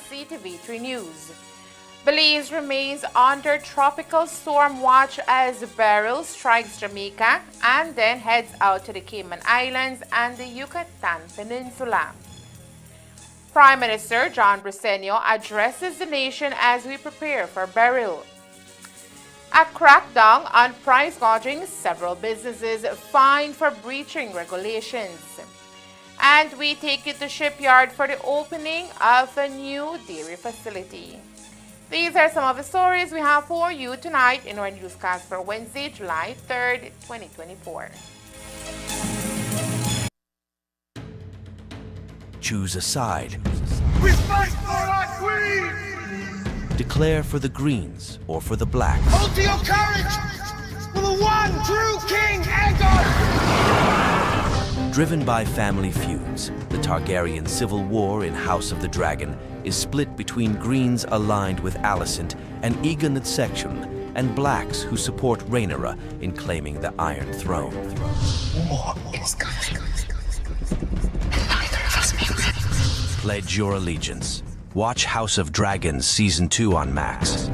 Ctv3 News. Belize remains under tropical storm watch as Beryl strikes Jamaica and then heads out to the Cayman Islands and the Yucatan Peninsula. Prime Minister John Briceño addresses the nation as we prepare for Beryl. A crackdown on price gouging, several businesses fined for breaching regulations. And we take you to Shipyard for the opening of a new dairy facility. These are some of the stories we have for you tonight in our newscast for Wednesday, July 3rd, 2024. Choose a side. We fight for our queen! Declare for the Greens or for the Blacks. Hold to your courage for the one true King Aegon! Driven by family feuds, the Targaryen civil war in House of the Dragon is split between Greens aligned with Alicent and Aegon the Section, and Blacks who support Rhaenyra in claiming the Iron Throne. War is coming, and neither of us may win. Pledge your allegiance. Watch House of Dragons Season 2 on Max.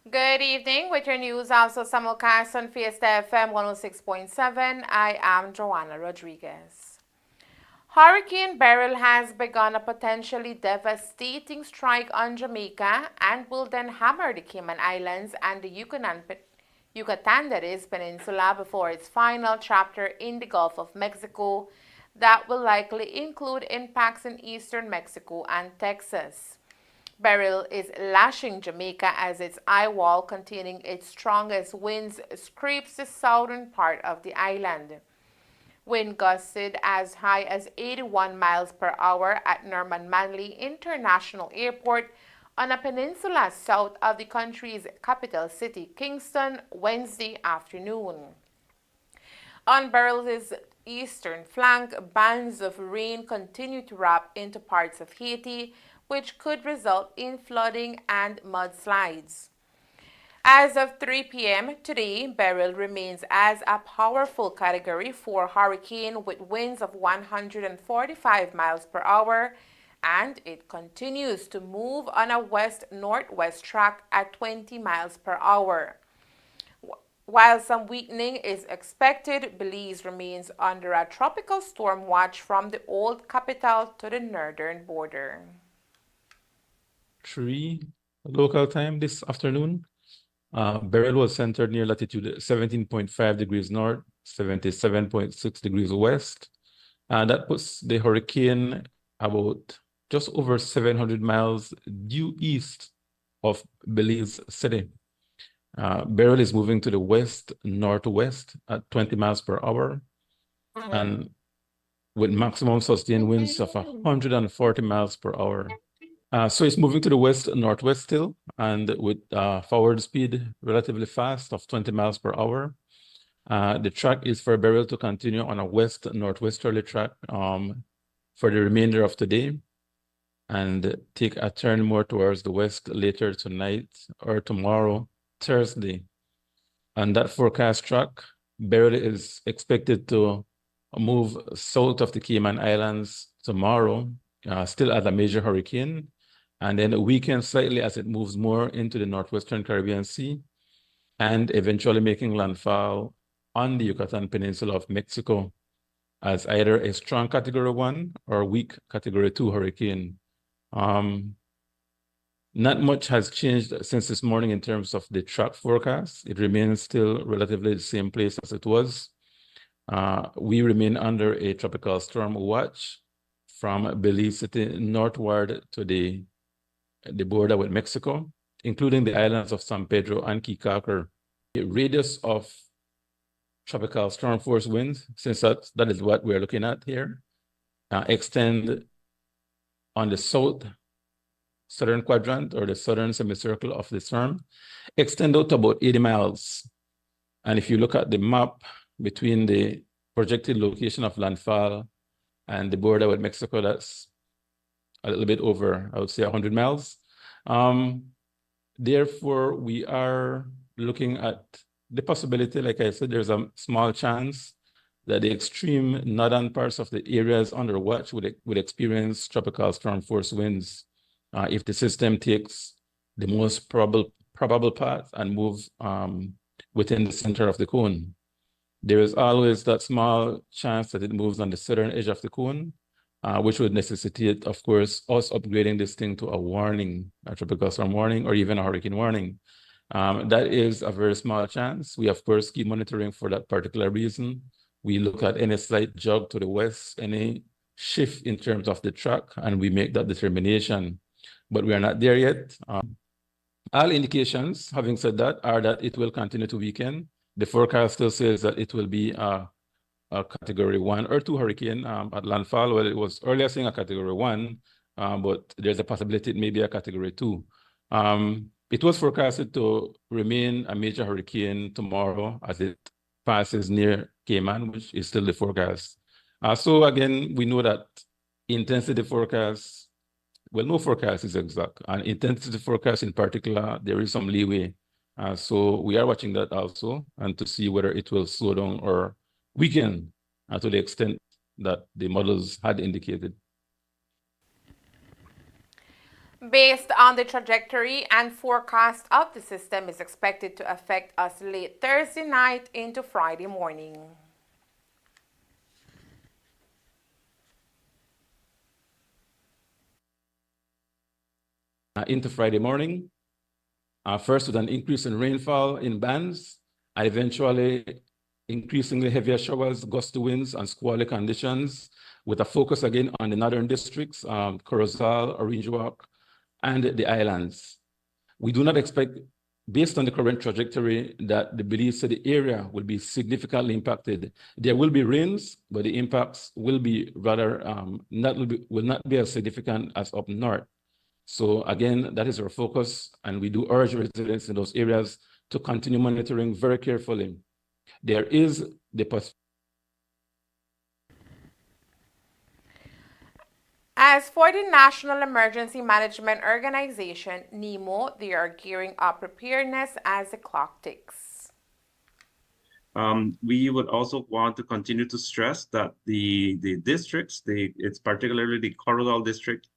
Good evening. With your news also simulcast on Fiesta FM 106.7, I am Joanna Rodriguez. Hurricane Beryl has begun a potentially devastating strike on Jamaica and will then hammer the Cayman Islands and the Yucatan Peninsula before its final chapter in the Gulf of Mexico that will likely include impacts in eastern Mexico and Texas. Beryl is lashing Jamaica as its eye wall containing its strongest winds scrapes the southern part of the island. Wind gusted as high as 81 miles per hour at Norman Manley International Airport on a peninsula south of the country's capital city, Kingston, Wednesday afternoon. On Beryl's eastern flank, bands of rain continue to wrap into parts of Haiti, which could result in flooding and mudslides. As of 3 p.m. today, Beryl remains as a powerful Category 4 hurricane with winds of 145 miles per hour, and it continues to move on a west-northwest track at 20 miles per hour. While some weakening is expected, Belize remains under a tropical storm watch from the old capital to the northern border. 3 local time this afternoon. Beryl was centered near latitude 17.5 degrees north, 77.6 degrees west. That puts the hurricane about just over 700 miles due east of Belize City. Beryl is moving to the west-northwest at 20 miles per hour and with maximum sustained winds of 140 miles per hour. So it's moving to the west-northwest still, and with forward speed relatively fast of 20 miles per hour. The track is for Beryl to continue on a west-northwesterly track for the remainder of today and take a turn more towards the west later tonight or tomorrow, Thursday. On that forecast track, Beryl is expected to move south of the Cayman Islands tomorrow, still as a major hurricane, and then weaken slightly as it moves more into the northwestern Caribbean Sea, and eventually making landfall on the Yucatan Peninsula of Mexico as either a strong Category 1 or weak Category 2 hurricane. Not much has changed since this morning in terms of the track forecast. It remains still relatively the same place as it was. We remain under a tropical storm watch from Belize City northward to the border with Mexico, including the islands of San Pedro and Kikaker. A radius of tropical storm force winds, since that is what we're looking at here, extend on the southern quadrant or the southern semicircle of the storm, extend out to about 80 miles. And if you look at the map between the projected location of landfall and the border with Mexico, that's a little bit over, I would say, 100 miles. Therefore, we are looking at the possibility, like I said, there's a small chance that the extreme northern parts of the areas under watch would experience tropical storm force winds if the system takes the most probable path and moves within the center of the cone. There is always that small chance that it moves on the southern edge of the cone, which would necessitate, of course, us upgrading this thing to a warning, a tropical storm warning, or even a hurricane warning. That is a very small chance. We, of course, keep monitoring for that particular reason. We look at any slight jog to the west, any shift in terms of the track, and we make that determination. But we are not there yet. All indications, having said that, are that it will continue to weaken. The forecast still says that it will be a category 1 or 2 hurricane at landfall. Well, it was earlier saying a category 1, but there's a possibility it may be a category 2. It was forecasted to remain a major hurricane tomorrow as it passes near Cayman, which is still the forecast. So again, we know that intensity forecast, well, no forecast is exact. And intensity forecast in particular, there is some leeway. So we are watching that also, and to see whether it will slow down or weaken to the extent that the models had indicated. Based on the trajectory and forecast of the system is expected to affect us late Thursday night into Friday morning. Into Friday morning, first with an increase in rainfall in bands, and eventually increasingly heavier showers, gusty winds, and squally conditions, with a focus again on the northern districts, Corozal, Orange Walk, and the islands. We do not expect, based on the current trajectory, that the beliefs of the area will be significantly impacted. There will be rains, but the impacts will be rather, will not be as significant as up north. So again, that is our focus, and we do urge residents in those areas to continue monitoring very carefully. There is the possibility. As for the National Emergency Management Organization, NEMO, they are gearing up preparedness as the clock ticks. We would also want to continue to stress that the districts, it's particularly the Corozal district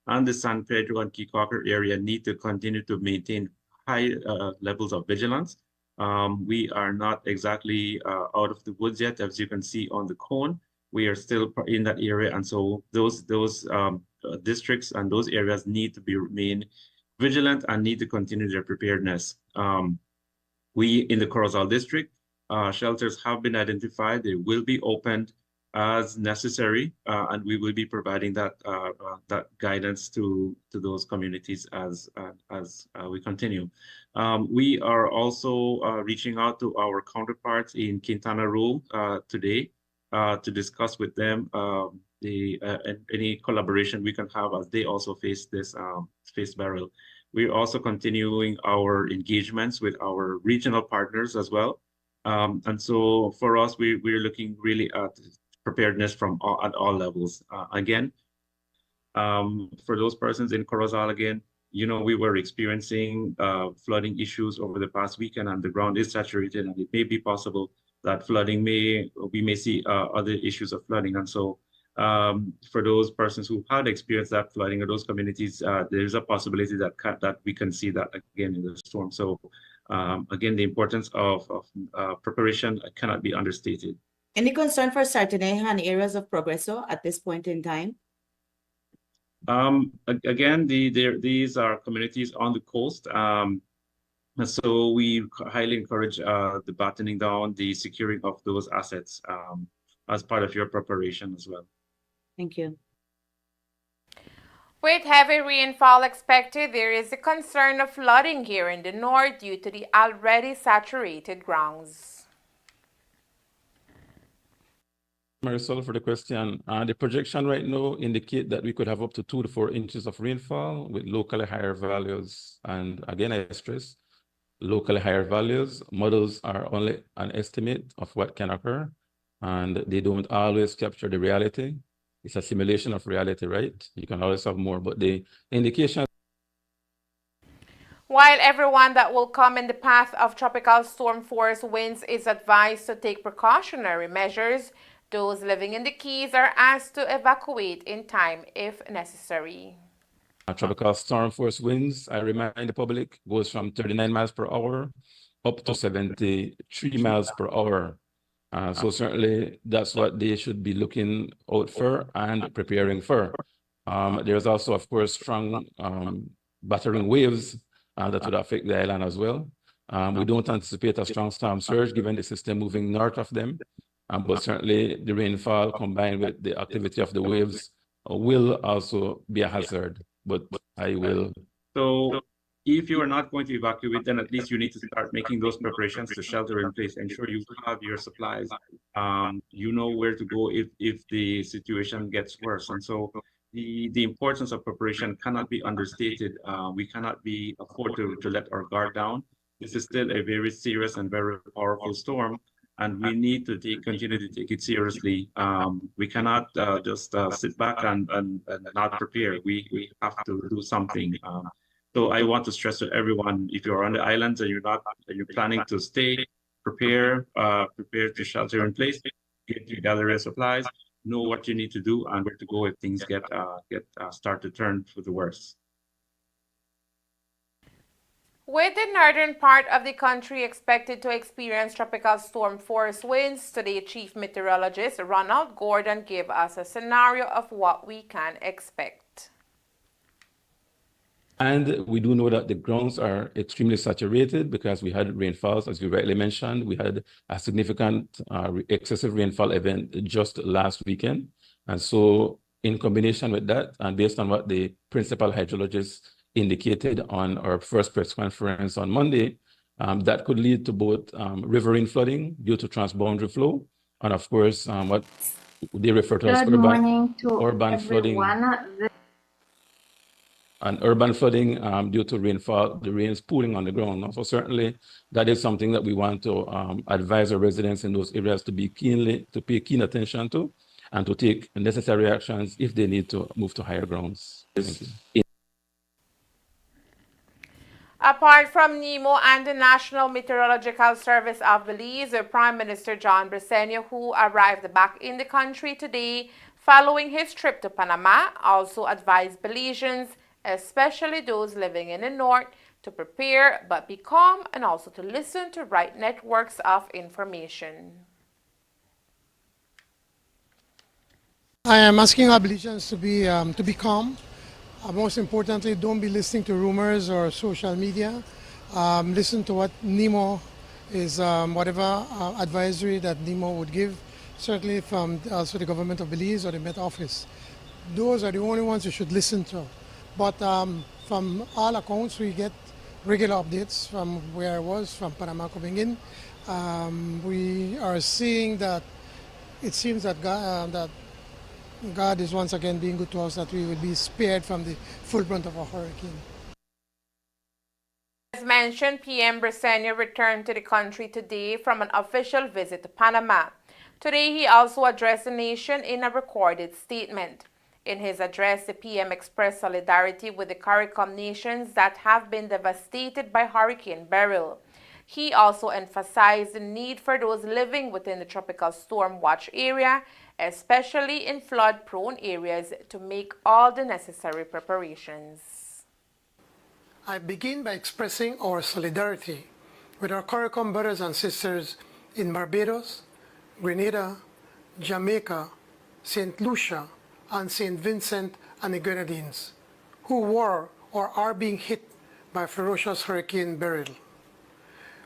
and the San Pedro and Kikocker area, need to continue to maintain high levels of vigilance. We are not exactly out of the woods yet, as you can see on the cone. We are still in that area, and so those districts and those areas need to remain vigilant and need to continue their preparedness. We in the Corozal district, shelters have been identified. They will be opened as necessary, and we will be providing that guidance to those communities as we continue. We are also reaching out to our counterparts in Quintana Roo today to discuss with them any collaboration we can have as they also face this Beryl. We're also continuing our engagements with our regional partners as well. And so for us, we're looking really at preparedness at all levels. Again, for those persons in Corozal, again, you know, we were experiencing flooding issues over the past weekend, and the ground is saturated, and it may be possible that we may see other issues of flooding. And so for those persons who had experienced that flooding or those communities, there's a possibility that we can see that again in the storm. So again, the importance of preparation cannot be understated. Any concern for Sartene and areas of Progreso at this point in time? Again, these are communities on the coast. So we highly encourage the battening down, the securing of those assets as part of your preparation as well. Thank you. With heavy rainfall expected, there is a concern of flooding here in the north due to the already saturated grounds. Marisol, for the question. The projection right now indicate that we could have up to 2 to 4 inches of rainfall with locally higher values. And again, I stress, locally higher values. Models are only an estimate of what can occur, and they don't always capture the reality. It's a simulation of reality, right? You can always have more, but the indication. While everyone that will come in the path of tropical storm force winds is advised to take precautionary measures, those living in the Keys are asked to evacuate in time if necessary. Tropical storm force winds, I remind the public, goes from 39 miles per hour up to 73 miles per hour. So certainly that's what they should be looking out for and preparing for. There's also, of course, strong battering waves that would affect the island as well. We don't anticipate a strong storm surge given the system moving north of them, but certainly the rainfall combined with the activity of the waves will also be a hazard. But I will. So if you are not going to evacuate, then at least you need to start making those preparations to shelter in place. Ensure you have your supplies. You know where to go if the situation gets worse. And so the importance of preparation cannot be understated. We cannot afford to let our guard down. This is still a very serious and very powerful storm, and we need to continue to take it seriously. We cannot just sit back and not prepare. We have to do something. So I want to stress to everyone: if you're on the islands and you're planning to stay, prepare to shelter in place, gather your supplies, know what you need to do and where to go if things start to turn for the worse. With the northern part of the country expected to experience tropical storm force winds, today Chief Meteorologist Ronald Gordon gave us a scenario of what we can expect. And we do know that the grounds are extremely saturated because we had rainfalls, as you rightly mentioned. We had a significant excessive rainfall event just last weekend. And so in combination with that, and based on what the principal hydrologist indicated on our first press conference on Monday, that could lead to both riverine flooding due to transboundary flow, and of course, what they refer to as urban flooding. And urban flooding due to rainfall, the rain is pooling on the ground. So certainly that is something that we want to advise our residents in those areas to pay keen attention to and to take necessary actions if they need to move to higher grounds. Thank you. Apart from NEMO and the National Meteorological Service of Belize, Prime Minister John Briceño, who arrived back in the country today following his trip to Panama, also advised Belizeans, especially those living in the north, to prepare but be calm and also to listen to right networks of information. I am asking our Belizeans to be calm. Most importantly, don't be listening to rumors or social media. Listen to what NEMO is, whatever advisory that NEMO would give, certainly from also the government of Belize or the Met Office. Those are the only ones you should listen to. But from all accounts, we get regular updates from where I was, from Panama coming in. We are seeing that it seems that God is once again being good to us, that we will be spared from the full brunt of a hurricane. As mentioned, PM Briceño returned to the country today from an official visit to Panama. Today, he also addressed the nation in a recorded statement. In his address, the PM expressed solidarity with the CARICOM nations that have been devastated by Hurricane Beryl. He also emphasized the need for those living within the tropical storm watch area, especially in flood-prone areas, to make all the necessary preparations. I begin by expressing our solidarity with our CARICOM brothers and sisters in Barbados, Grenada, Jamaica, St. Lucia, and St. Vincent and the Grenadines, who were or are being hit by ferocious Hurricane Beryl.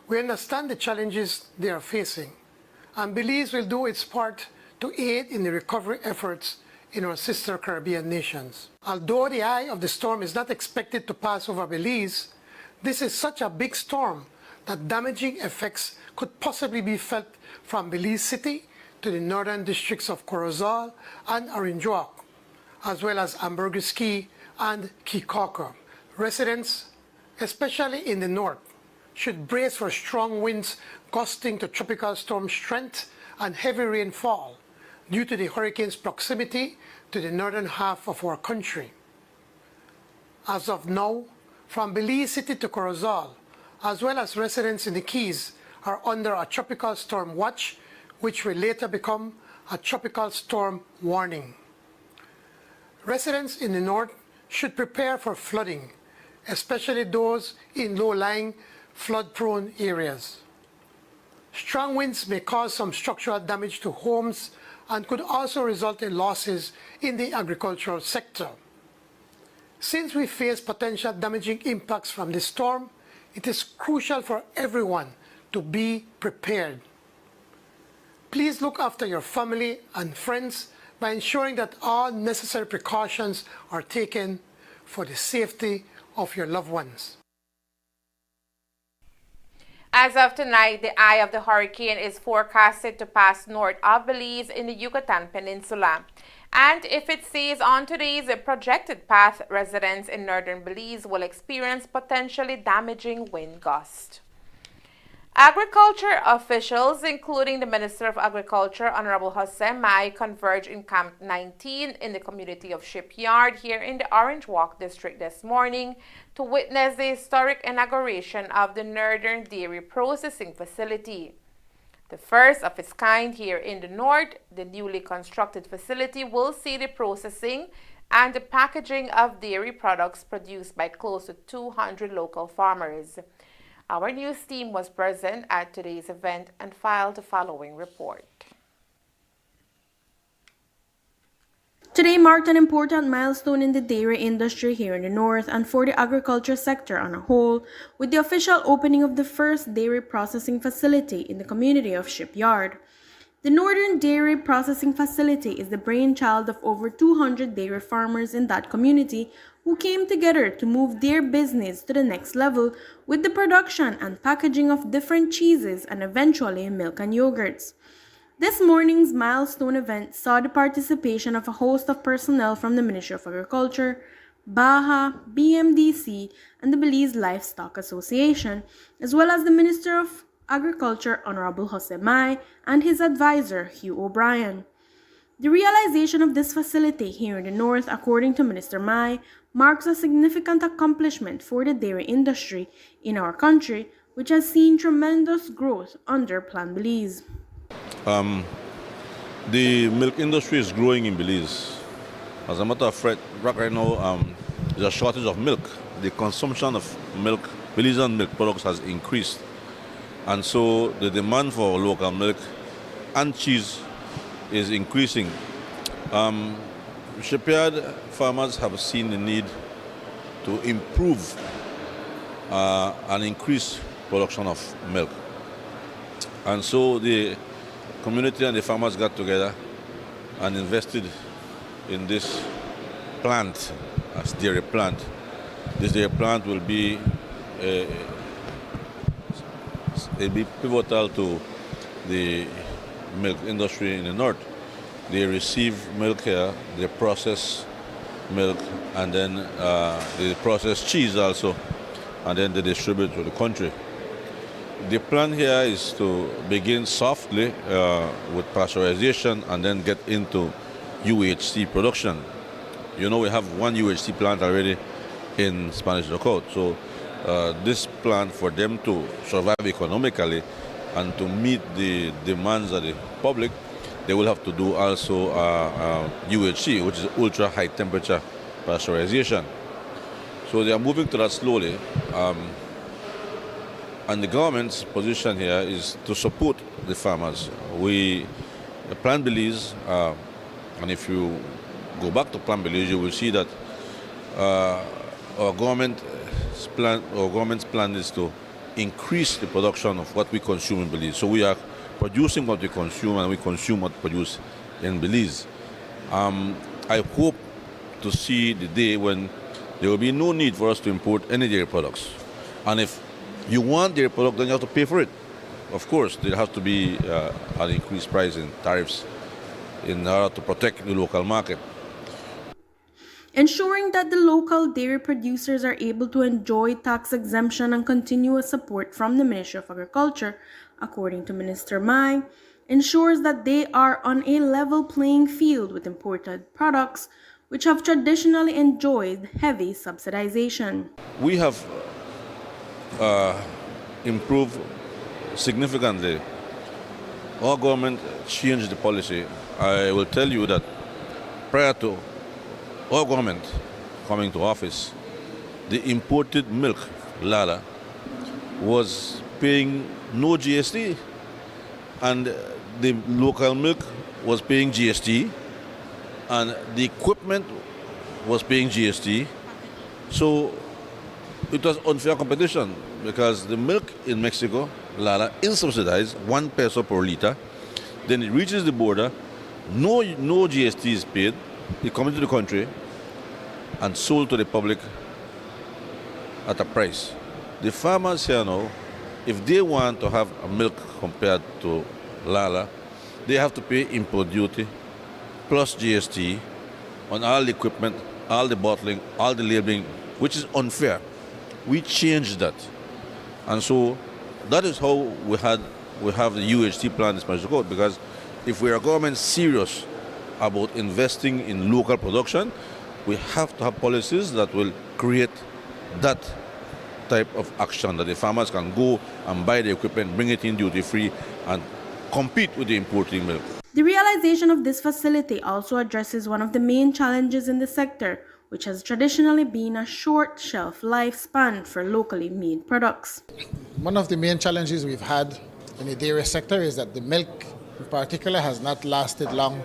We understand the challenges they are facing, and Belize will do its part to aid in the recovery efforts in our sister Caribbean nations. Although the eye of the storm is not expected to pass over Belize, this is such a big storm that damaging effects could possibly be felt from Belize City to the northern districts of Corozal and Arinjoak, as well as Ambergris Key and Kikoka. Residents, especially in the north, should brace for strong winds gusting to tropical storm strength and heavy rainfall due to the hurricane's proximity to the northern half of our country. As of now, from Belize City to Corozal, as well as residents in the Keys, are under a tropical storm watch, which will later become a tropical storm warning. Residents in the north should prepare for flooding, especially those in low-lying, flood-prone areas. Strong winds may cause some structural damage to homes and could also result in losses in the agricultural sector. Since we face potential damaging impacts from this storm, it is crucial for everyone to be prepared. Please look after your family and friends by ensuring that all necessary precautions are taken for the safety of your loved ones. As of tonight, the eye of the hurricane is forecasted to pass north of Belize in the Yucatan Peninsula. And if it stays on today's projected path, residents in northern Belize will experience potentially damaging wind gusts. Agriculture officials, including the Minister of Agriculture, Honorable Jose Mai, converged in Camp 19 in the community of Shipyard here in the Orange Walk district this morning to witness the historic inauguration of the Northern Dairy Processing Facility. The first of its kind here in the north, the newly constructed facility will see the processing and the packaging of dairy products produced by close to 200 local farmers. Our news team was present at today's event and filed the following report. Today marked an important milestone in the dairy industry here in the north and for the agriculture sector on a whole, with the official opening of the first dairy processing facility in the community of Shipyard. The Northern Dairy Processing Facility is the brainchild of over 200 dairy farmers in that community who came together to move their business to the next level with the production and packaging of different cheeses and eventually milk and yogurts. This morning's milestone event saw the participation of a host of personnel from the Ministry of Agriculture, BAHA, BMDC, and the Belize Livestock Association, as well as the Minister of Agriculture, Honorable Jose Mai, and his advisor, Hugh O'Brien. The realization of this facility here in the north, according to Minister Mai, marks a significant accomplishment for the dairy industry in our country, which has seen tremendous growth under Plan Belize. The milk industry is growing in Belize. As a matter of fact, right now, there's a shortage of milk. The consumption of milk, Belizean milk products has increased. And so the demand for local milk and cheese is increasing. Shipyard farmers have seen the need to improve and increase production of milk. And so the community and the farmers got together and invested in this plant, as dairy plant. This dairy plant will be pivotal to the milk industry in the north. They receive milk here, they process milk, and then they process cheese also, and then they distribute to the country. The plan here is to begin softly with pasteurization and then get into UHT production. You know, we have one UHT plant already in Spanish Lookout. So this plant, for them to survive economically and to meet the demands of the public, they will have to do also UHT, which is ultra high temperature pasteurization. So they are moving to that slowly. And the government's position here is to support the farmers. Plan Belize, and if you go back to Plan Belize, you will see that our government's plan is to increase the production of what we consume in Belize. So we are producing what we consume, and we consume what we produce in Belize. I hope to see the day when there will be no need for us to import any dairy products. And if you want dairy product, then you have to pay for it. of course, there has to be an increased price in tariffs in order to protect the local market. Ensuring that the local dairy producers are able to enjoy tax exemption and continuous support from the Ministry of Agriculture, according to Minister Mai, ensures that they are on a level playing field with imported products, which have traditionally enjoyed heavy subsidization. We have improved significantly. Our government changed the policy. I will tell you that prior to our government coming to office, the imported milk, Lala, was paying no GST, and the local milk was paying GST, and the equipment was paying GST. So it was unfair competition because the milk in Mexico, Lala, is subsidized, 1 peso per liter. Then it reaches the border, no GST is paid. It comes into the country and sold to the public at a price. The farmers here now, if they want to have a milk compared to Lala, they have to pay import duty plus GST on all the equipment, all the bottling, all the labeling, which is unfair. We changed that. And so that is how we have the UHT plan in Spanish Code, because if we are government serious about investing in local production, we have to have policies that will create that type of action, that the farmers can go and buy the equipment, bring it in duty-free, and compete with the importing milk. The realization of this facility also addresses one of the main challenges in the sector, which has traditionally been a short shelf lifespan for locally made products. One of the main challenges we've had in the dairy sector is that the milk in particular has not lasted long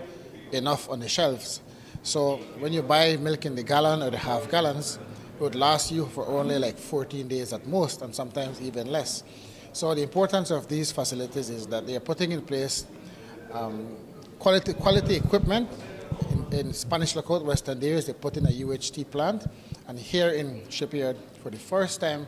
enough on the shelves. So when you buy milk in the gallon or the half gallons, it would last you for only like 14 days at most, and sometimes even less. So the importance of these facilities is that they are putting in place quality equipment. In Spanish Lookout, Western Dairies, they put in a UHT plant, and here in Shipyard, for the first time,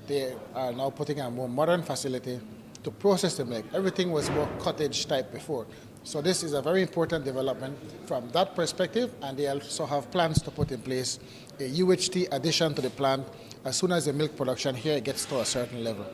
they are now putting a more modern facility to process the milk. Everything was more cottage type before. So this is a very important development from that perspective, and they also have plans to put in place a UHT addition to the plant as soon as the milk production here gets to a certain level.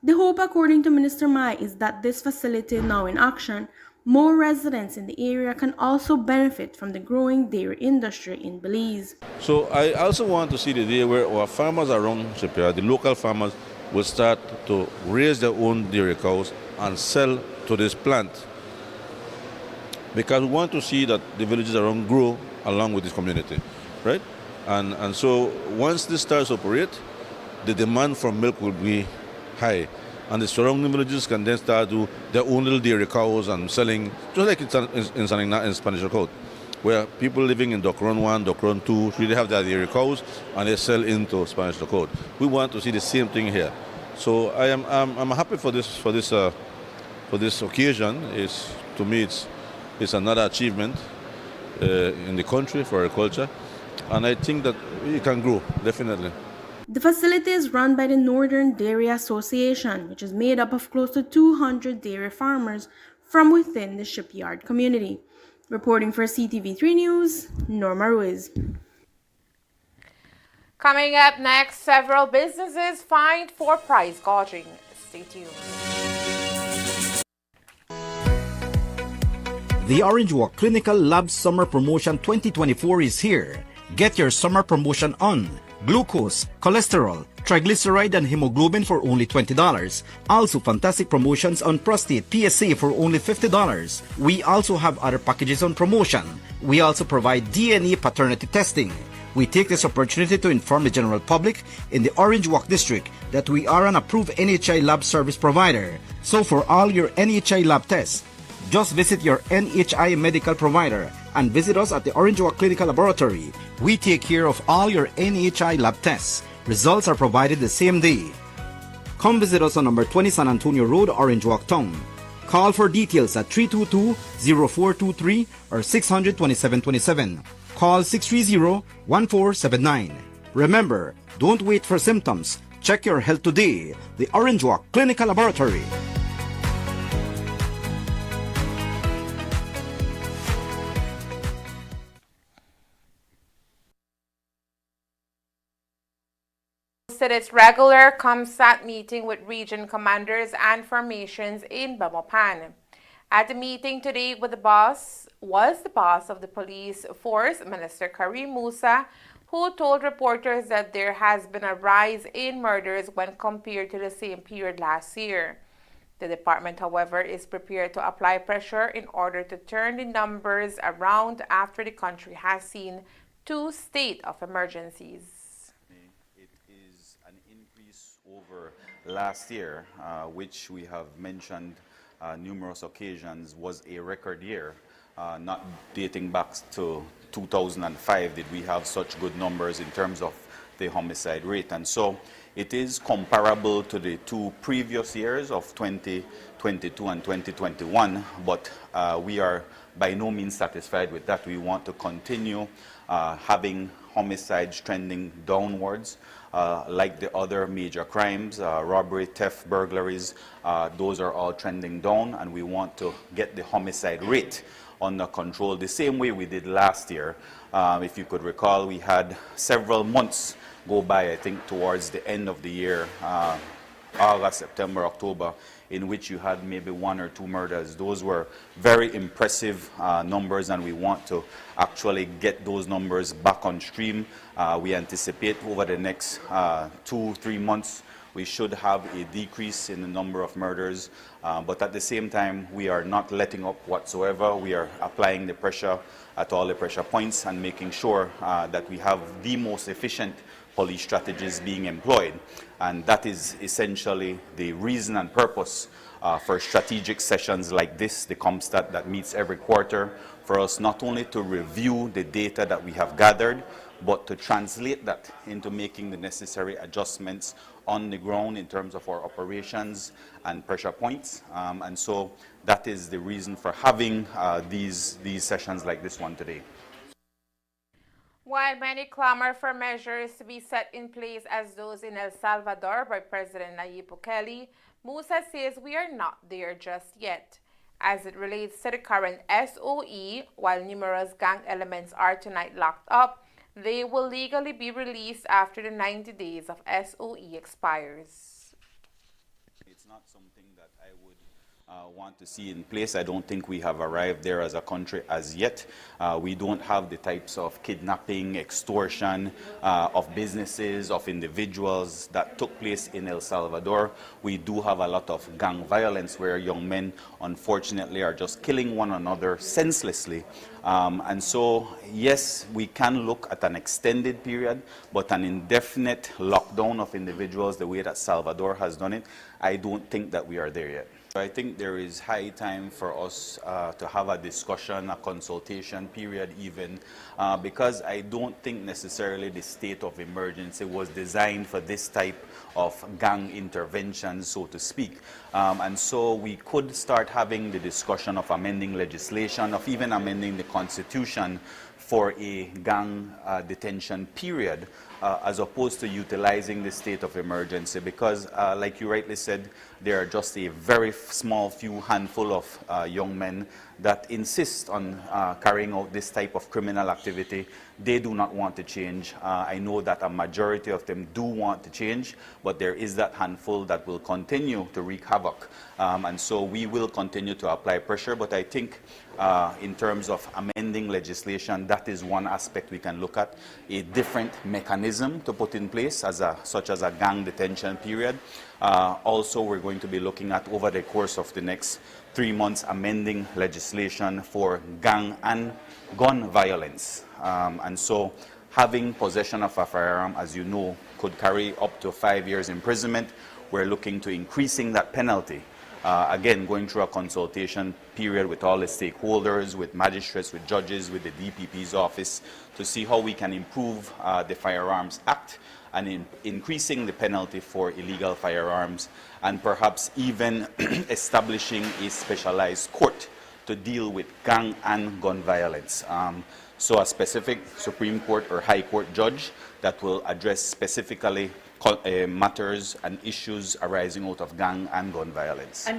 The hope, according to Minister Mai, is that this facility now in action, more residents in the area can also benefit from the growing dairy industry in Belize. So I also want to see the day where our farmers around Shipyard, the local farmers, will start to raise their own dairy cows and sell to this plant. Because we want to see that the villages around grow along with this community, right? And so once this starts to operate, the demand for milk will be high. And the surrounding villages can then start to their own little dairy cows and selling, just like it's in Spanish Lookout, where people living in Docron 1, Docron 2 really have their dairy cows and they sell into Spanish Lookout. We want to see the same thing here. So I'm happy for this occasion. To me it's another achievement in the country for agriculture, and I think that it can grow definitely. The facility is run by the Northern Dairy Association, which is made up of close to 200 dairy farmers from within the Shipyard community. Reporting for Ctv3 News, Norma Ruiz. Coming up next, several businesses fined for price gouging. Stay tuned. The Orange Walk Clinical Lab Summer Promotion 2024 is here. Get your summer promotion on glucose, cholesterol, triglyceride, and hemoglobin for only $20. Also, fantastic promotions on prostate PSA for only $50. We also have other packages on promotion. We also provide DNA paternity testing. We take this opportunity to inform the general public in the Orange Walk District that we are an approved NHI lab service provider. So for all your NHI lab tests, just visit your NHI medical provider and visit us at the Orange Walk Clinical Laboratory. We take care of all your NHI lab tests. Results are provided the same day. Come visit us on number 20 San Antonio Road, Orange Walk Town. Call for details at 322-0423 or 600-2727. Call 630-1479. Remember, don't wait for symptoms. Check your health today. The Orange Walk Clinical Laboratory. hosted its regular COMSAT meeting with region commanders and formations in Belmopan. At the meeting today with the boss of the police force, Minister Karim Musa, who told reporters that there has been a rise in murders when compared to the same period last year. The department, however, is prepared to apply pressure in order to turn the numbers around after the country has seen 2 states of emergencies. It is an increase over last year, which we have mentioned numerous occasions was a record year, not dating back to 2005 did we have such good numbers in terms of the homicide rate. And so it is comparable to the 2 previous years of 2022 and 2021, but we are by no means satisfied with that. We want to continue having homicides trending downwards, like the other major crimes, robbery, theft, burglaries, those are all trending down, and we want to get the homicide rate under control the same way we did last year. If you could recall, we had several months go by, I think, towards the end of the year, August, September, October, in which you had maybe 1 or 2 murders. Those were very impressive numbers, and we want to actually get those numbers back on stream. We anticipate over the next 2-3 months we should have a decrease in the number of murders, but at the same time we are not letting up whatsoever. We are applying the pressure at all the pressure points and making sure that we have the most efficient police strategies being employed, and that is essentially the reason and purpose for strategic sessions like this, the COMSTAT that meets every quarter, for us not only to review the data that we have gathered, but to translate that into making the necessary adjustments on the ground in terms of our operations and pressure points. And so that is the reason for having these sessions like this one today. While many clamor for measures to be set in place as those in El Salvador by President Nayib Bukele, Musa says we are not there just yet. As it relates to the current SOE, while numerous gang elements are tonight locked up, they will legally be released after the 90 days of SOE expires. It's not something that I would want to see in place. I don't think we have arrived there as a country as yet. We don't have the types of kidnapping, extortion of businesses, of individuals that took place in El Salvador. We do have a lot of gang violence where young men, unfortunately, are just killing one another senselessly. And so, yes, we can look at an extended period, but an indefinite lockdown of individuals, the way that Salvador has done it, I don't think that we are there yet. I think there is high time for us to have a discussion, a consultation period even, because I don't think necessarily the state of emergency was designed for this type of gang intervention, so to speak. And so we could start having the discussion of amending legislation, of even amending the Constitution for a gang detention period, as opposed to utilizing the state of emergency, because like you rightly said, there are just a very small few handful of young men that insist on carrying out this type of criminal activity. They do not want to change. I know that a majority of them do want to change, but there is that handful that will continue to wreak havoc. And so we will continue to apply pressure, but I think in terms of amending legislation, that is one aspect we can look at, a different mechanism to put in place, such as a gang detention period. Also, we're going to be looking at, over the course of the next 3 months, amending legislation for gang and gun violence. And so having possession of a firearm, as you know, could carry up to 5 years imprisonment. We're looking to increasing that penalty. Again, going through a consultation period with all the stakeholders, with magistrates, with judges, with the DPP's office, to see how we can improve the Firearms Act and increasing the penalty for illegal firearms, and perhaps even establishing a specialized court to deal with gang and gun violence. So a specific Supreme Court or High Court judge that will address specifically matters and issues arising out of gang and gun violence.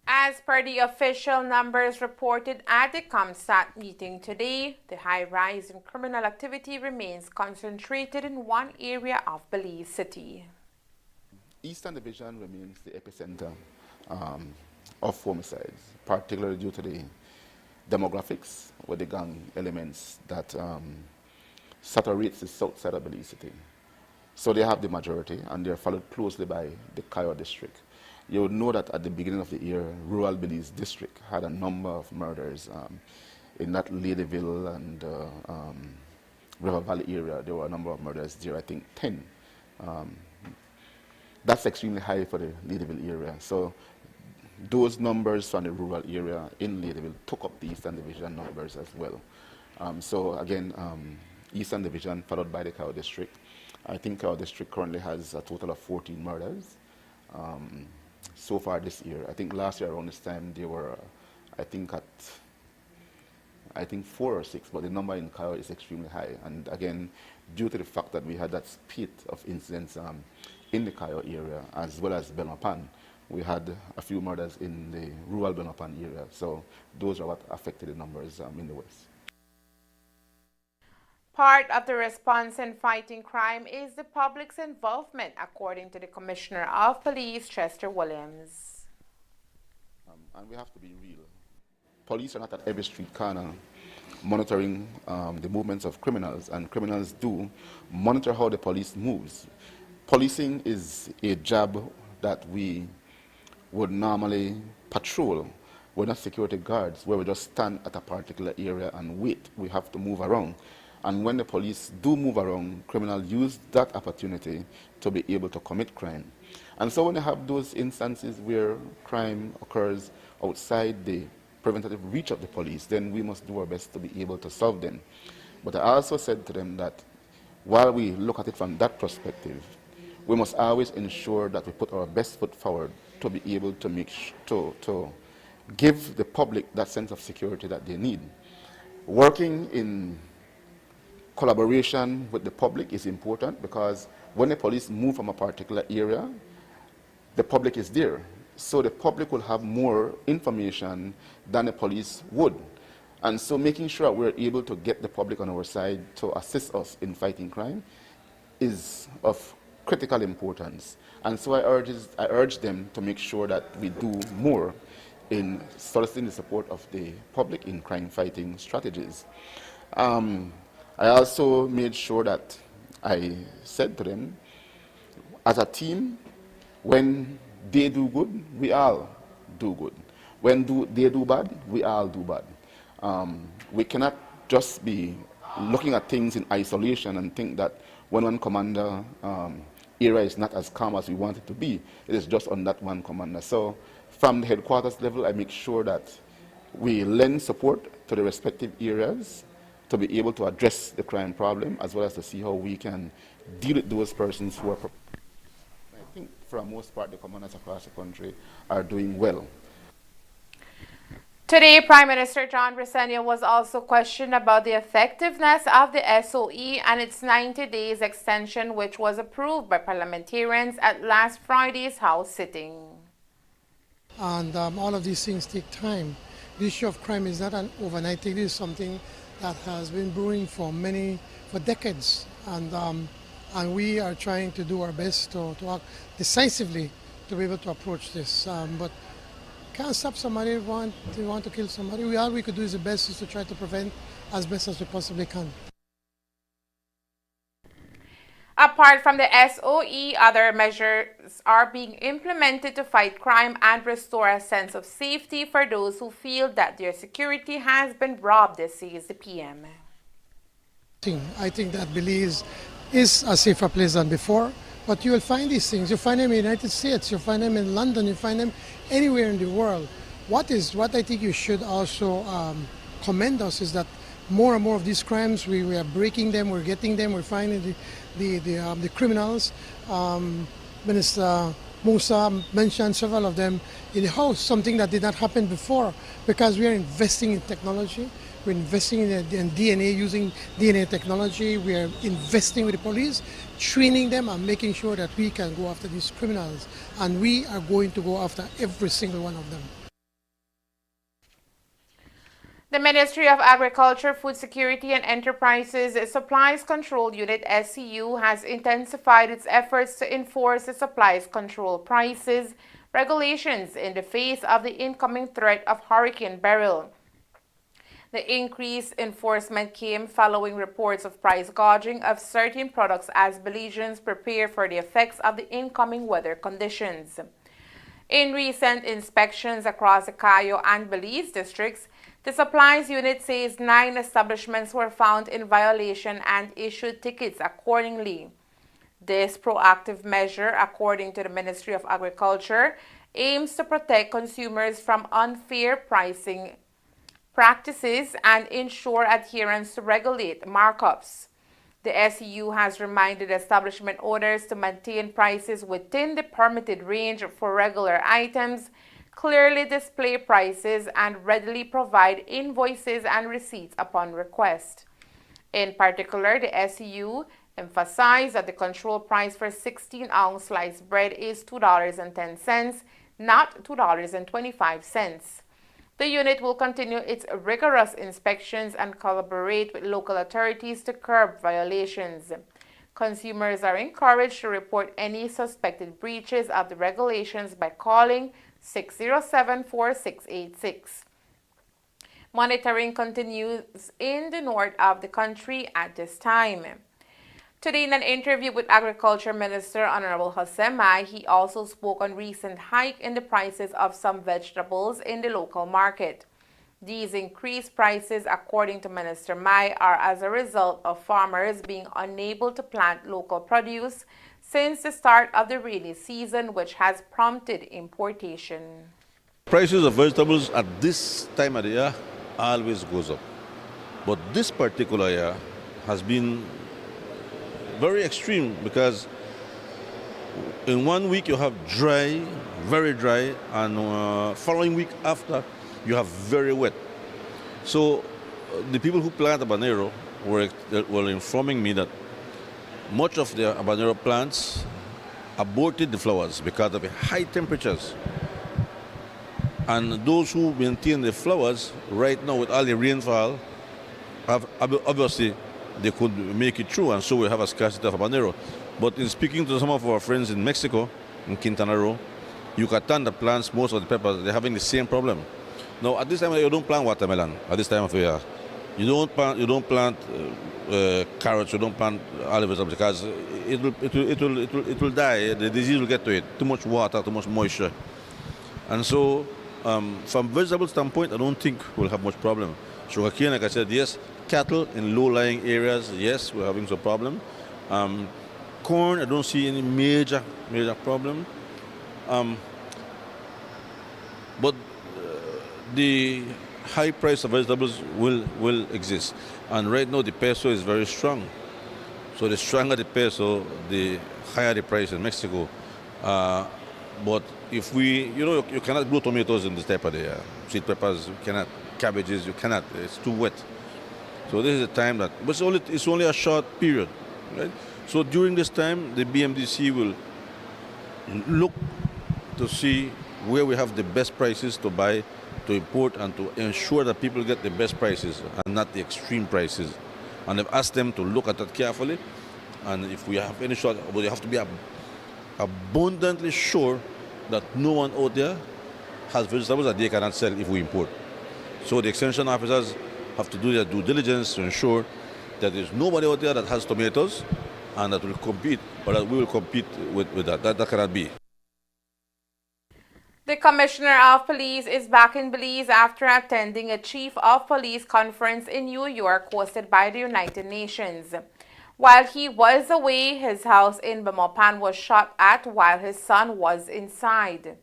As As per the official numbers reported at the ComStat meeting today, the high rise in criminal activity remains concentrated in one area of Belize City. Eastern Division remains the epicenter of homicides, particularly due to the demographics with the gang elements that saturates the south side of Belize City. So they have the majority, and they're followed closely by the Kiowa district. You would know that at the beginning of the year, rural Belize district had a number of murders. In that Ladyville and River Valley area, there were a number of murders there, I think 10. That's extremely high for the Ladyville area. So those numbers from the rural area in Ladyville took up the Eastern Division numbers as well. So again, Eastern Division followed by the Kiowa district. I think Kiowa district currently has a total of 14 murders. So far this year. I think last year around this time they were, I think 4 or 6, but the number in Kiowa is extremely high. And again, due to the fact that we had that spate of incidents in the Kiowa area as well as Belmapan, we had a few murders in the rural Belmapan area. So those are what affected the numbers in the west. Part of the response in fighting crime is the public's involvement, according to the Commissioner of Police, Chester Williams. And we have to be real. Police are not at every street corner monitoring the movements of criminals, and criminals do monitor how the police moves. Policing is a job that we would normally patrol. We're not security guards where we just stand at a particular area and wait. We have to move around. And when the police do move around, criminals use that opportunity to be able to commit crime. And so when you have those instances where crime occurs outside the preventative reach of the police, then we must do our best to be able to solve them. But I also said to them that while we look at it from that perspective, we must always ensure that we put our best foot forward to be able to to give the public that sense of security that they need. Working in collaboration with the public is important, because when the police move from a particular area, the public is there. So the public will have more information than the police would. And so making sure we're able to get the public on our side to assist us in fighting crime is of critical importance. And so I urge them to make sure that we do more in soliciting the support of the public in crime fighting strategies. I also made sure that I said to them, as a team, when they do good, we all do good. When they do bad, we all do bad. We cannot just be looking at things in isolation and think that when one commander area is not as calm as we want it to be, it is just on that one commander. So from the headquarters level, I make sure that we lend support to the respective areas to be able to address the crime problem, as well as to see how we can deal with those persons who are. I think for the most part, the commanders across the country are doing well. Today, Prime Minister John Brisenia was also questioned about the effectiveness of the SOE and its 90 days extension, which was approved by parliamentarians at last Friday's House sitting. And all of these things take time. The issue of crime is not an overnight thing. It is something that has been brewing for decades, and we are trying to do our best to act decisively to be able to approach this. But can't stop somebody if they want to kill somebody. All we could do is the best is to try to prevent as best as we possibly can. Apart from the SOE, other measures are being implemented to fight crime and restore a sense of safety for those who feel that their security has been robbed, says the PM. I think that Belize is a safer place than before, but you will find these things. You find them in the United States, you find them in London, you find them anywhere in the world. What I think you should also commend us is that more and more of these crimes, we are breaking them, we're getting them, we're finding the criminals. Minister Musa mentioned several of them in the House, something that did not happen before, because we are investing in technology. We're investing in DNA, using DNA technology. We are investing with the police, training them and making sure that we can go after these criminals. And we are going to go after every single one of them. The Ministry of Agriculture, Food Security and Enterprises Supplies Control Unit SCU has intensified its efforts to enforce the supplies control prices regulations in the face of the incoming threat of Hurricane Beryl. The increased enforcement came following reports of price gouging of certain products as Belizeans prepare for the effects of the incoming weather conditions. In recent inspections across the Cayo and Belize districts, the supplies unit says 9 establishments were found in violation and issued tickets accordingly. This proactive measure, according to the Ministry of Agriculture, aims to protect consumers from unfair pricing practices and ensure adherence to regulate markups. The SEU has reminded establishment owners to maintain prices within the permitted range for regular items, clearly display prices, and readily provide invoices and receipts upon request. In particular, the SEU emphasized that the control price for 16-ounce sliced bread is $2.10, not $2.25. The unit will continue its rigorous inspections and collaborate with local authorities to curb violations. Consumers are encouraged to report any suspected breaches of the regulations by calling 607-4686. Monitoring continues in the north of the country at this time. Today, in an interview with Agriculture Minister Honorable Jose Mai, he also spoke on recent hike in the prices of some vegetables in the local market. These increased prices, according to Minister Mai, are as a result of farmers being unable to plant local produce since the start of the rainy season, which has prompted importation. Prices of vegetables at this time of the year always goes up. But this particular year has been very extreme because in 1 week you have dry, very dry, and following week after you have very wet. So the people who plant habanero were informing me that much of their habanero plants aborted the flowers because of the high temperatures. And those who maintain the flowers right now with all the rainfall have obviously they could make it through, and so we have a scarcity of habanero. But in speaking to some of our friends in Mexico, in Quintana Roo, Yucatan, that plants most of the peppers, they're having the same problem. Now, at this time, you don't plant watermelon at this time of year. You don't plant carrots. You don't plant olives because it will die. The disease will get to it. Too much water, too much moisture, and so from vegetable standpoint, I don't think we'll have much problem. Sugarcane, like I said, yes. Cattle in low-lying areas, yes, we're having some problem. Corn, I don't see any major problem. But the high price of vegetables will exist. And right now the peso is very strong. So the stronger the peso, the higher the price in Mexico. But if you cannot grow tomatoes in this type of the year. Sweet peppers, you cannot. Cabbages, you cannot. It's too wet. So this is a time that, but it's only a short period, right? So during this time, the BMDC will look to see where we have the best prices to buy, to import, and to ensure that people get the best prices and not the extreme prices. And I've asked them to look at that carefully. And if we have any short, we have to be abundantly sure that no one out there has vegetables that they cannot sell if we import. So the extension officers have to do their due diligence to ensure that there's nobody out there that has tomatoes and that will compete, or that we will compete with that. That cannot be. The Commissioner of Police is back in Belize after attending a Chief of Police conference in New York hosted by the United Nations. While he was away, his house in Belmopan was shot at while his son was inside.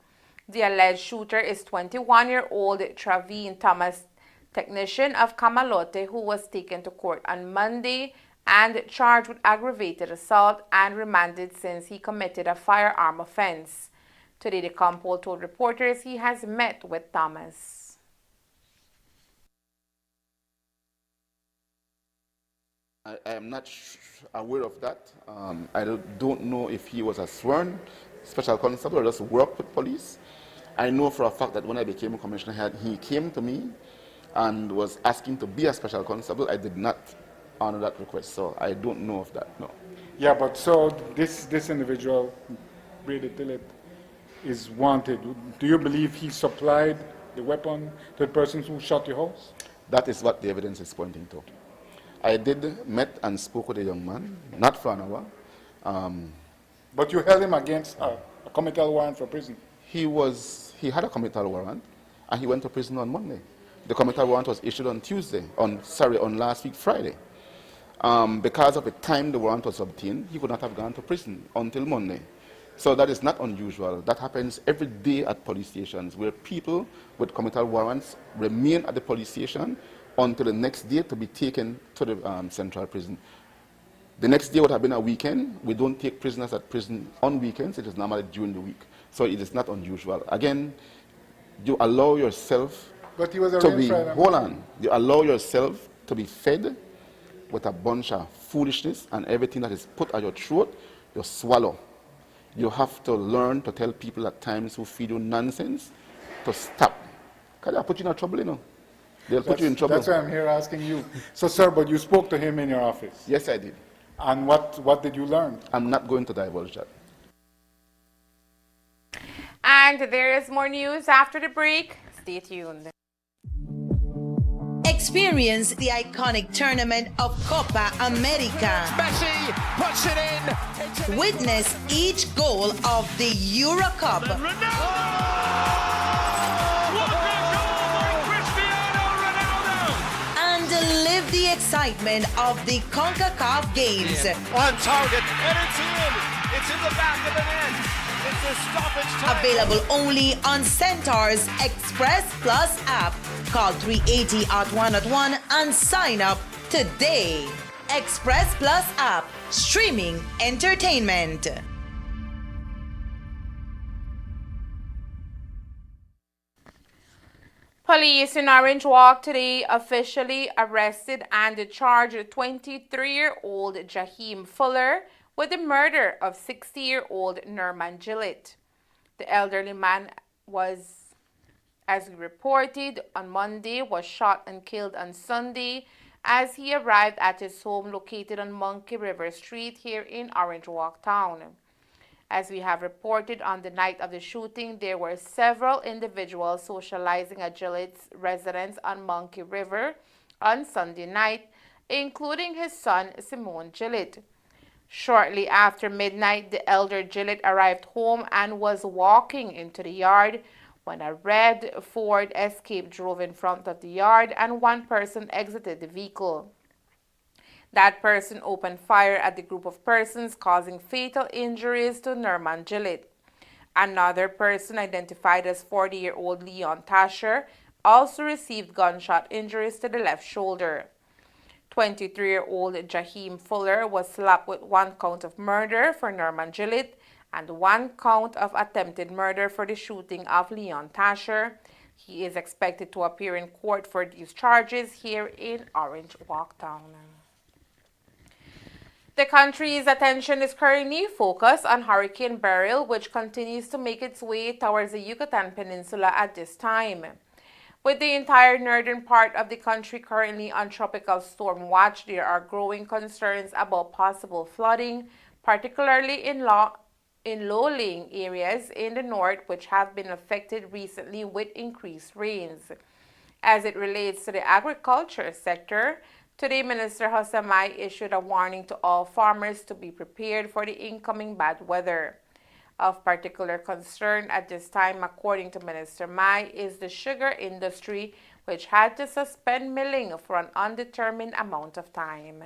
The alleged shooter is 21-year-old Traveen Thomas, technician of Camalote, who was taken to court on Monday and charged with aggravated assault and remanded since he committed a firearm offense. Today, the Compol told reporters he has met with Thomas. I am not aware of that. I don't know if he was a sworn special constable or just worked with police. I know for a fact that when I became a commissioner, he came to me and was asking to be a special constable, I did not honor that request. So I don't know of that, no. Yeah, but so this individual, Brady Tillett, is wanted. Do you believe he supplied the weapon to the person who shot your house? That is what the evidence is pointing to. I did met and spoke with a young man, not for an hour. But you held him against a committal warrant for prison. He had a committal warrant, and he went to prison on Monday. The committal warrant was issued on on last week, Friday. Because of the time the warrant was obtained, he could not have gone to prison until Monday. So that is not unusual. That happens every day at police stations, where people with committal warrants remain at the police station until the next day to be taken to the central prison. The next day would have been a weekend. We don't take prisoners at prison on weekends. It is normally during the week. So it is not unusual. Again, you allow yourself to be, hold on, you allow yourself to be fed with a bunch of foolishness, and everything that is put at your throat, you swallow. You have to learn to tell people at times who feed you nonsense to stop. Because they'll put you in trouble, you know. They'll put you in trouble. That's why I'm here asking you. So, sir, but you spoke to him in your office? Yes, I did. And what did you learn? I'm not going to divulge that. And there is more news after the break. Stay tuned. Experience the iconic tournament of Copa America. Messi puts it in. Witness each goal of the Euro Cup. And live the excitement of the CONCACAF games. On target, and it's in. It's in the back of the net. It's a stoppage time. Available only on Centaur's Express Plus app. Call 380-101 and sign up today. Express Plus app, streaming entertainment. Police in Orange Walk today officially arrested and charged 23-year-old Jaheem Fuller with the murder of 60-year-old Norman Gillett. The elderly man was, as we reported on Monday, was shot and killed on Sunday as he arrived at his home located on Monkey River Street here in Orange Walk town. As we have reported, on the night of the shooting, there were several individuals socializing at Gillett's residence on Monkey River on Sunday night, including his son, Simone Gillett. Shortly after midnight, the elder Gillett arrived home and was walking into the yard when a red Ford Escape drove in front of the yard and one person exited the vehicle. That person opened fire at the group of persons, causing fatal injuries to Norman Gillett. Another person, identified as 40-year-old Leon Tasher, also received gunshot injuries to the left shoulder. 23-year-old Jaheem Fuller was slapped with 1 count of murder for Norman Gillett and 1 count of attempted murder for the shooting of Leon Tasher. He is expected to appear in court for these charges here in Orange Walk town. The country's attention is currently focused on Hurricane Beryl, which continues to make its way towards the Yucatan Peninsula at this time. With the entire northern part of the country currently on tropical storm watch, there are growing concerns about possible flooding, particularly in low-lying areas in the north, which have been affected recently with increased rains. As it relates to the agriculture sector, today, Minister Hossamai issued a warning to all farmers to be prepared for the incoming bad weather. Of particular concern at this time, according to Minister Mai, is the sugar industry, which had to suspend milling for an undetermined amount of time.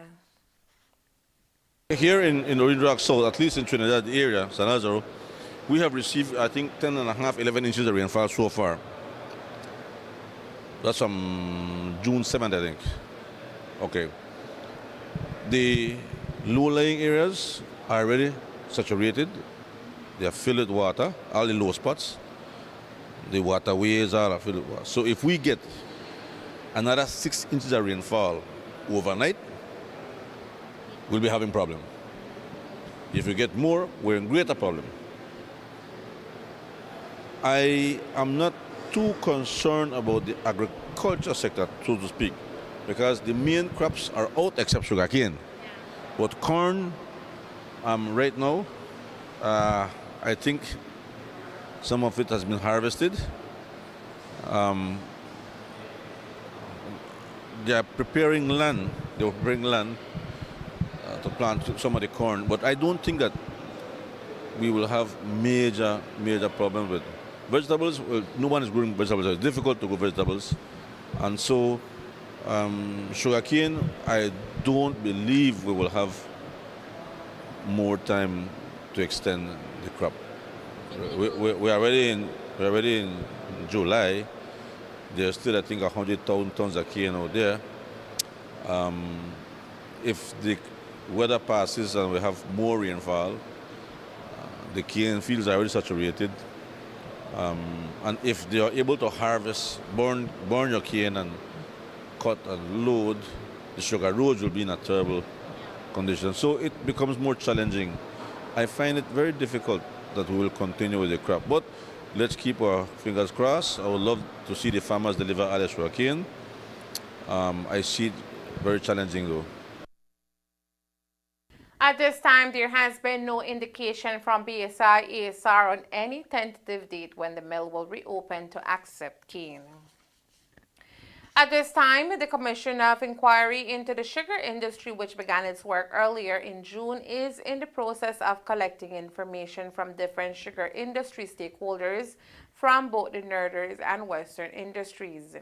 Here in Orange Rock South, at least in Trinidad area, San Lazaro, we have received, I think, 10 and a half, 11 inches of rainfall so far. That's from June 7th, I think. Okay. The low-lying areas are already saturated. They are filled with water, all the low spots. The waterways are filled with water. So if we get another 6 inches of rainfall overnight, we'll be having a problem. If we get more, we're in greater problem. I am not too concerned about the agriculture sector, so to speak, because the main crops are out except sugarcane. But corn, right now, I think some of it has been harvested. They are preparing land. They were preparing land to plant some of the corn, but I don't think that we will have major problems with vegetables. Well, no one is growing vegetables. It's difficult to grow vegetables, and so sugarcane, I don't believe we will have more time to extend the crop. We are already in July. There's still, I think, 100,000 tons of cane out there. If the weather passes and we have more rainfall, the cane fields are already saturated. And if they are able to harvest, burn your cane and cut and load, the sugar roads will be in a terrible condition. So it becomes more challenging. I find it very difficult that we will continue with the crop. But let's keep our fingers crossed. I would love to see the farmers deliver all their sugarcane. I see it very challenging though. At this time, there has been no indication from BSI ASR on any tentative date when the mill will reopen to accept cane. At this time, the Commission of Inquiry into the Sugar Industry, which began its work earlier in June, is in the process of collecting information from different sugar industry stakeholders from both the northern and western industries.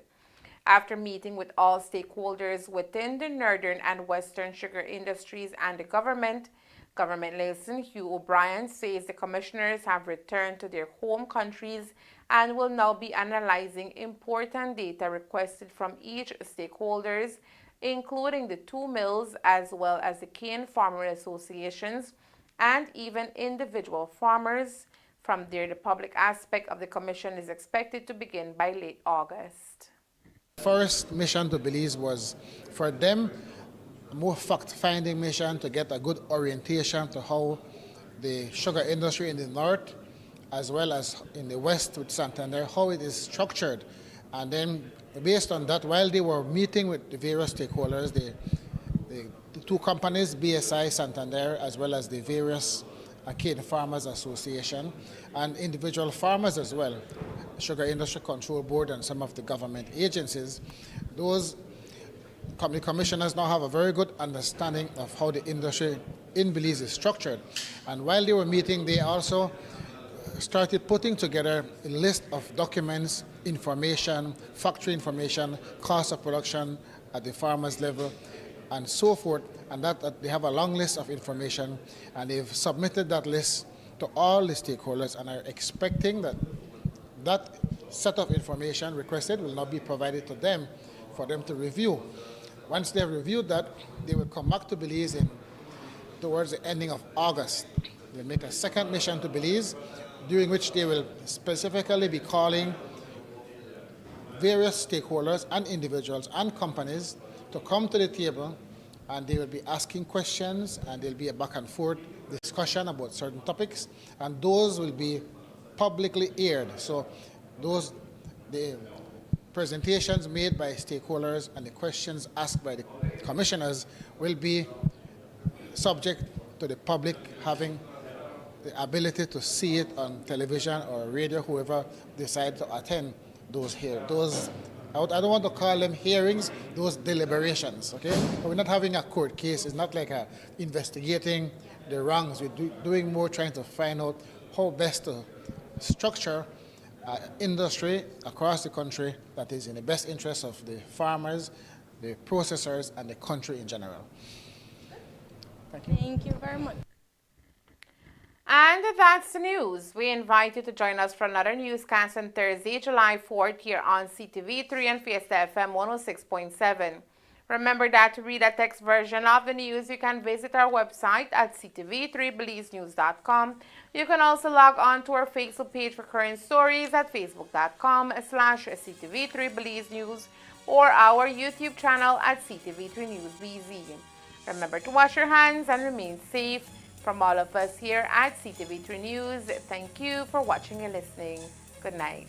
After meeting with all stakeholders within the northern and western sugar industries and the government liaison Hugh O'Brien says the commissioners have returned to their home countries and will now be analyzing important data requested from each stakeholders, including the two mills as well as the cane farmer associations and even individual farmers. From there, the public aspect of the commission is expected to begin by late August. First mission to Belize was for them a more fact-finding mission to get a good orientation to how the sugar industry in the north as well as in the west with Santander, how it is structured. And then based on that, while they were meeting with the various stakeholders, the two companies, BSI, Santander, as well as the various cane farmers association and individual farmers as well, Sugar Industry Control Board and some of the government agencies, those company commissioners now have a very good understanding of how the industry in Belize is structured. And while they were meeting, they also started putting together a list of documents, information, factory information, cost of production at the farmers level, and so forth. And that they have a long list of information, and they've submitted that list to all the stakeholders and are expecting that that set of information requested will now be provided to them for them to review. Once they've reviewed that, they will come back to Belize towards the ending of August. They'll make a second mission to Belize, during which they will specifically be calling various stakeholders and individuals and companies to come to the table, and they will be asking questions, and there'll be a back and forth discussion about certain topics, and those will be publicly aired. So the presentations made by stakeholders and the questions asked by the commissioners will be subject to the public having the ability to see it on television or radio, whoever decides to attend those hearings. I don't want to call them hearings, those deliberations, okay? But we're not having a court case. It's not like investigating the wrongs. We're doing more trying to find out how best to structure industry across the country that is in the best interest of the farmers, the processors, and the country in general. Thank you. Thank you very much. And that's the news. We invite you to join us for another newscast on Thursday, July 4th here on Ctv3 and Fiesta FM 106.7. Remember that to read a text version of the news, you can visit our website at ctv3belizenews.com. You can also log on to our Facebook page for current stories at facebook.com/ctv3belizenews or our YouTube channel at Ctv3 News BZ. Remember to wash your hands and remain safe. From all of us here at Ctv3 News, thank you for watching and listening. Good night.